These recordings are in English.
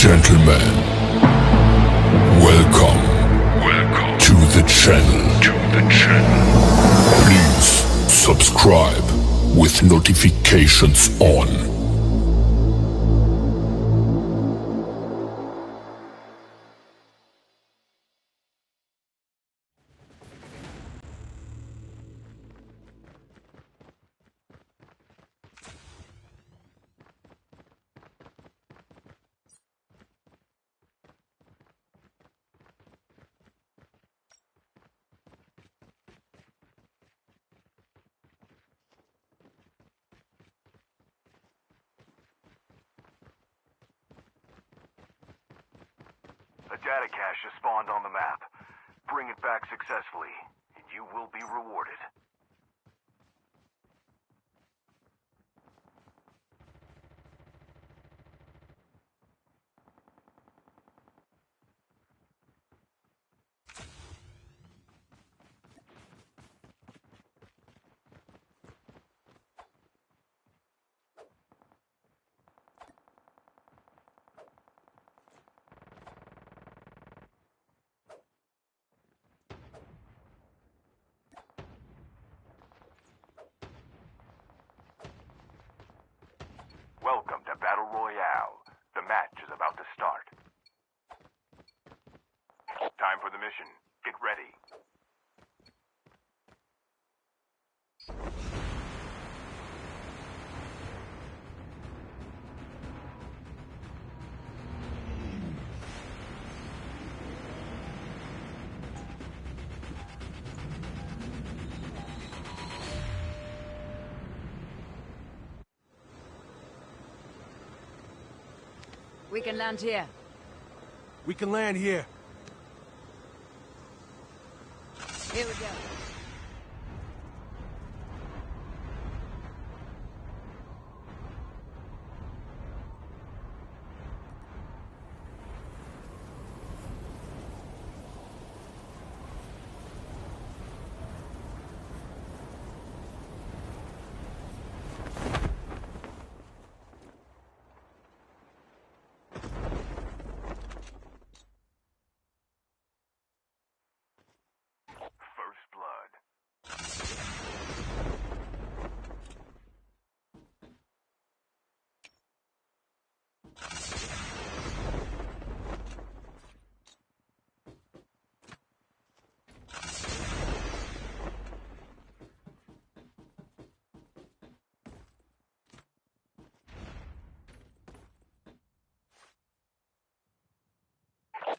gentlemen, welcome to the channel. Please subscribe with notifications on. A data cache has spawned on the map. Bring it back successfully, and you will be rewarded. Welcome to Battle Royale. The match is about to start. Time for the mission. Get ready. We can land here. We can land here. Here we go. First blood.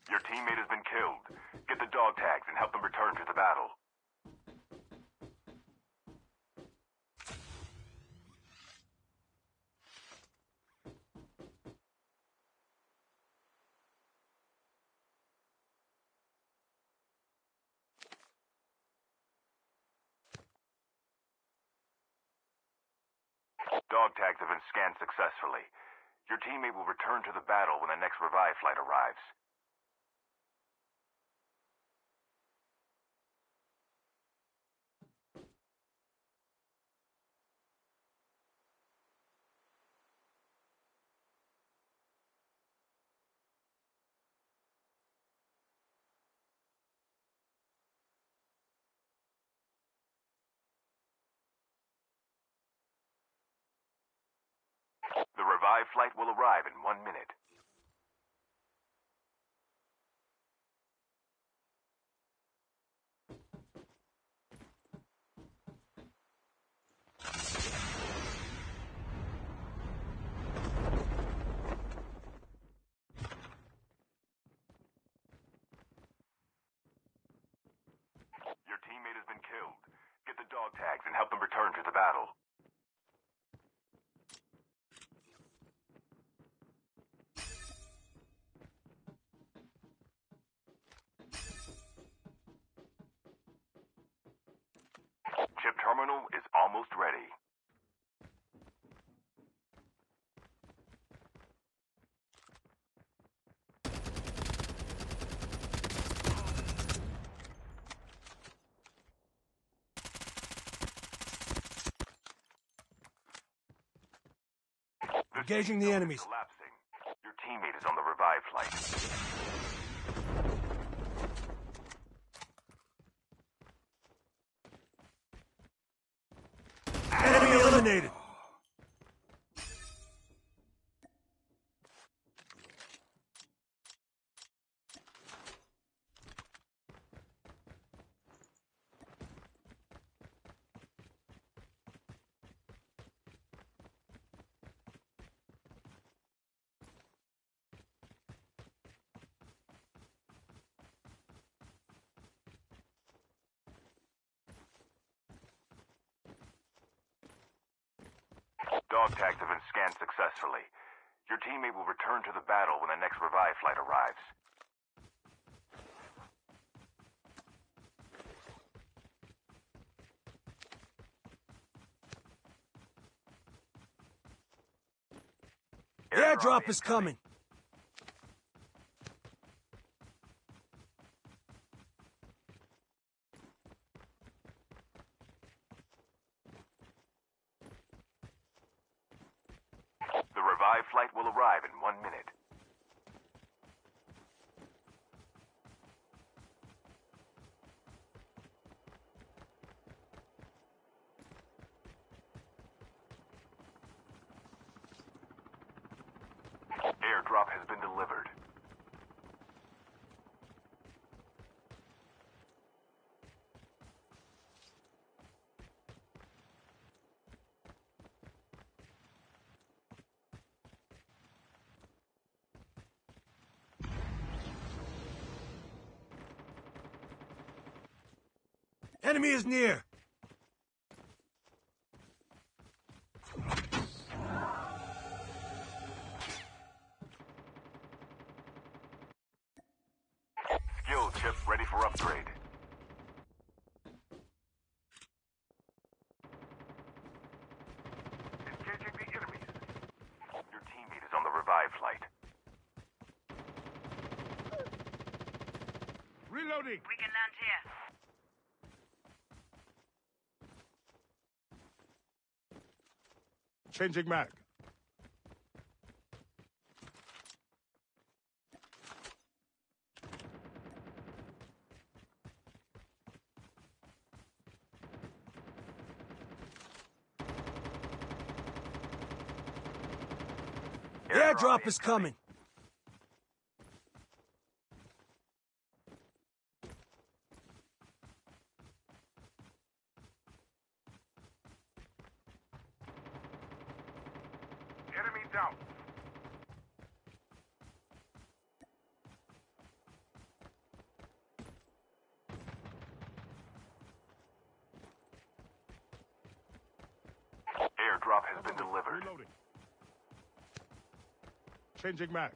Your teammate has been killed. Get the dog tags and help them return to the battle. Dog tags have been scanned successfully. Your teammate will return to the battle when the next revive flight arrives. The revive flight will arrive in 1 minute. Your teammate has been killed. Get the dog tags and help them return to the battle. Chip terminal is almost ready. Engaging the enemies. Collapsing. Your teammate is on the revive flight. Enemy eliminated. Dog tags have been scanned successfully. Your teammate will return to the battle when the next revive flight arrives. The airdrop is coming. The revive flight will arrive in 1 minute. Airdrop has been delivered. Enemy is near. Skill chip ready for upgrade. Engaging the enemies. Your teammate is on the revive flight. Reloading. We can land here. Changing mag. The airdrop is coming. Enemy down. Airdrop has been delivered. Reloading. Changing mag.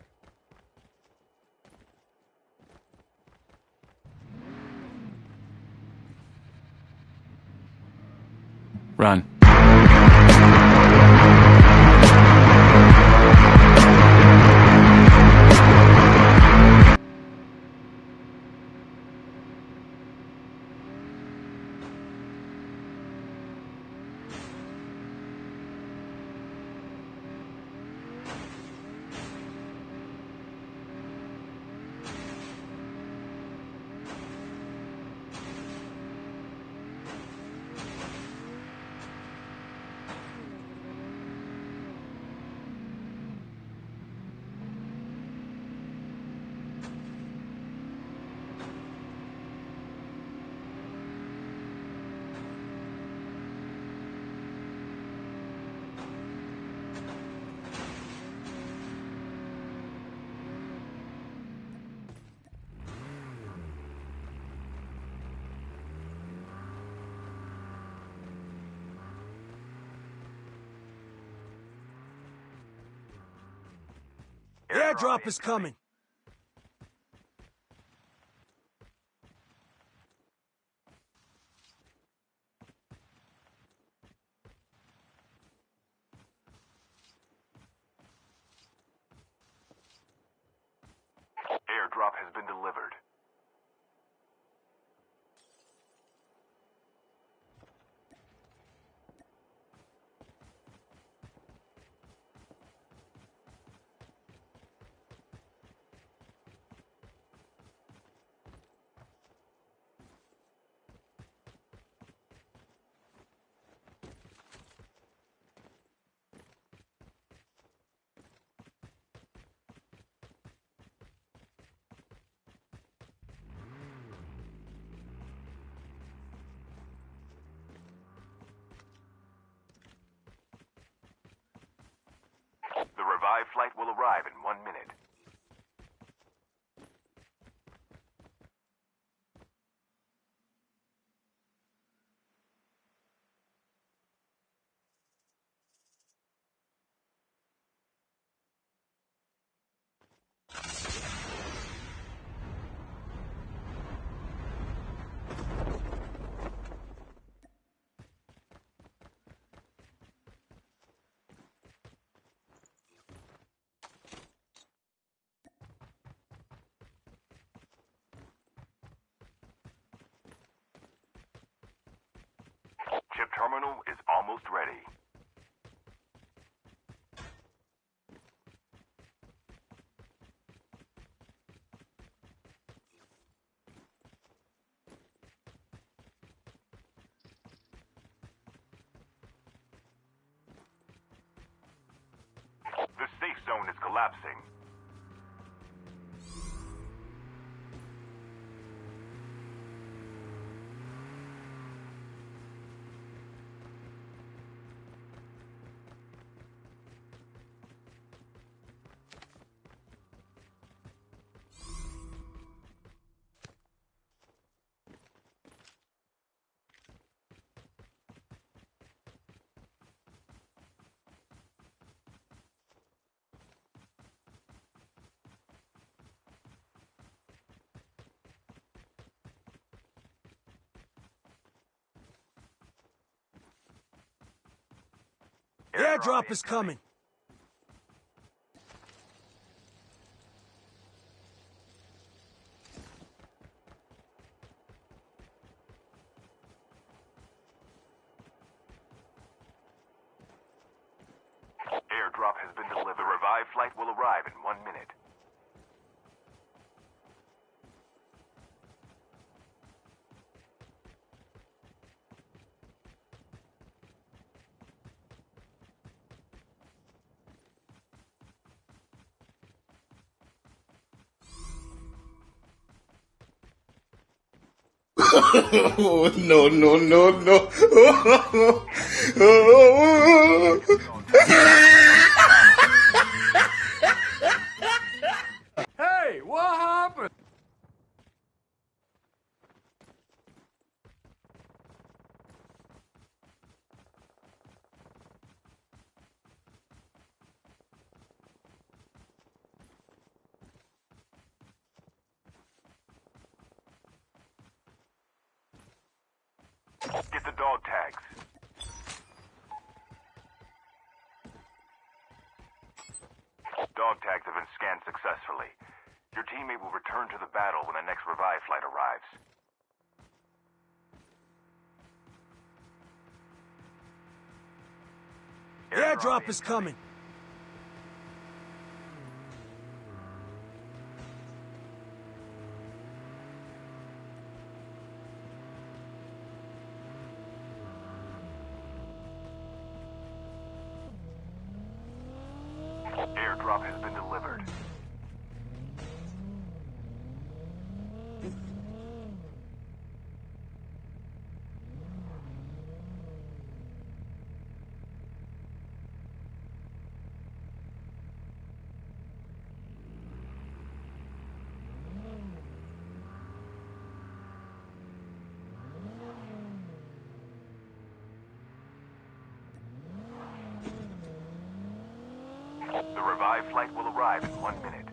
Run. The airdrop is coming. Airdrop has been delivered. almost ready. The safe zone is collapsing. Airdrop is coming. Airdrop has been delivered. The revived flight will arrive in 1 minute. Oh, no, no, no, no. Hey, what happened? Get the dog tags. Dog tags have been scanned successfully. Your teammate will return to the battle when the next revive flight arrives. Airdrop is coming. Airdrop has been delivered. The revived flight will arrive in 1 minute.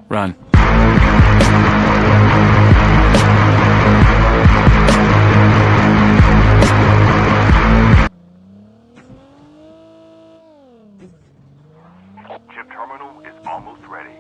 Run. Chip terminal is almost ready.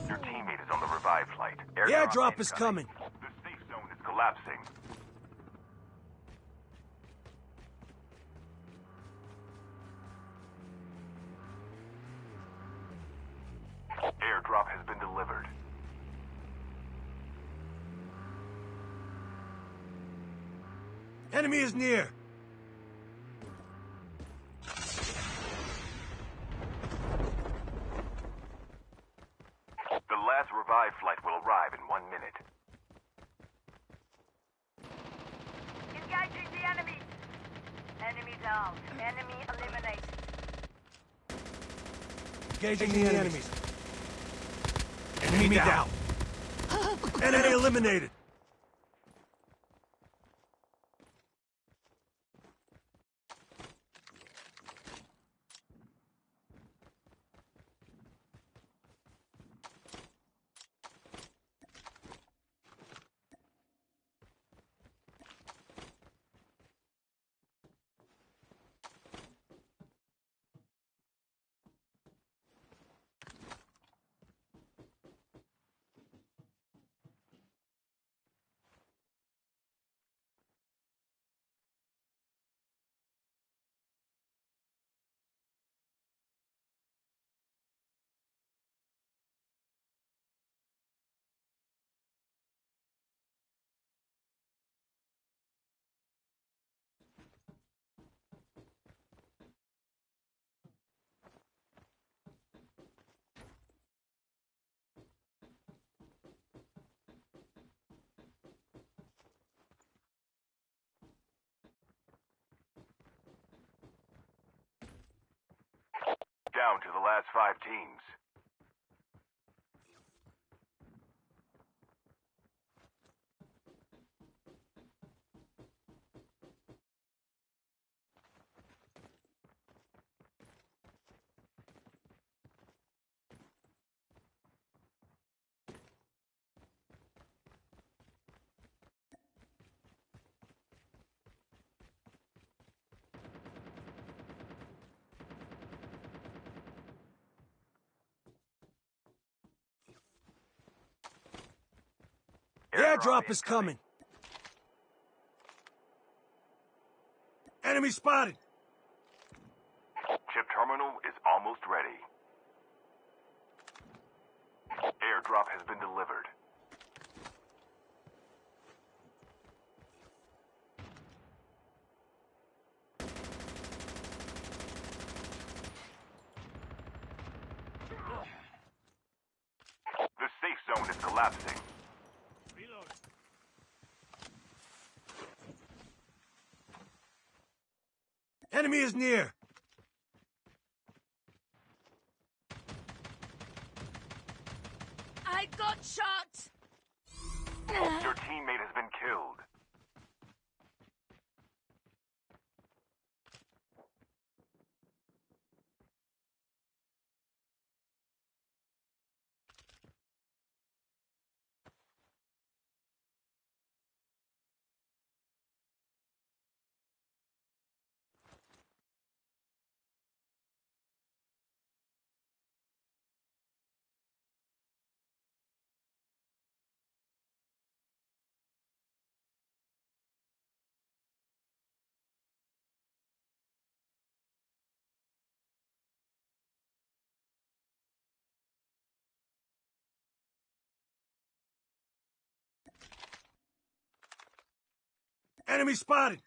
Your teammate is on the revive flight. The airdrop is coming. The safe zone is collapsing. Airdrop has been delivered. Enemy is near. The last revive flight will arrive in 1 minute. Engaging the enemy. Enemy down. Enemy eliminated. Engaging the enemies. Enemy down. Enemy eliminated. Down to the last 5 teams. Airdrop is coming. Enemy spotted. Chip terminal is almost ready. Airdrop has been delivered. The safe zone is collapsing. Enemy is near. I got shot! Your teammate has been killed. Enemy spotted.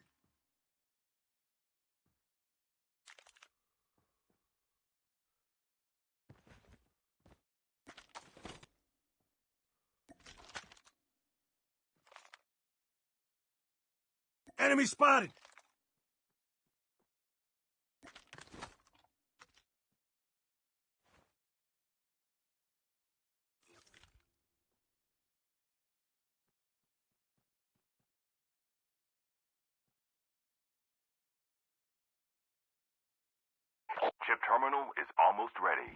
Enemy spotted. Chip terminal is almost ready.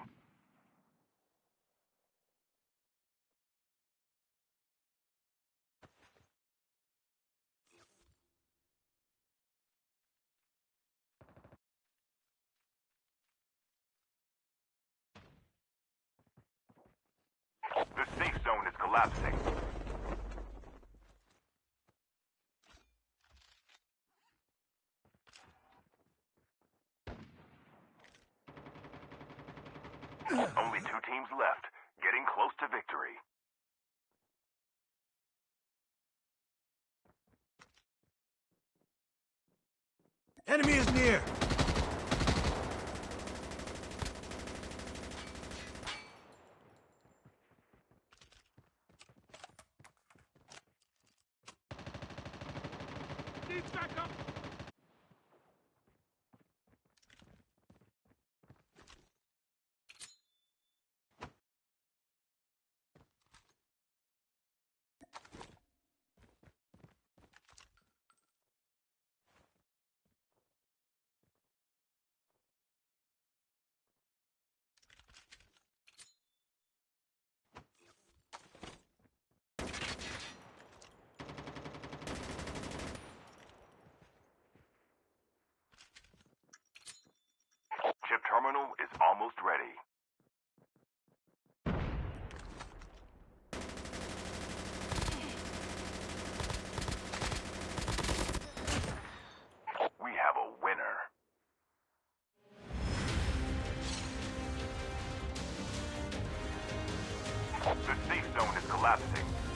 The safe zone is collapsing. Only 2 teams left, getting close to victory. Enemy is near. Needs backup. ready. We have a winner. The safe zone is collapsing.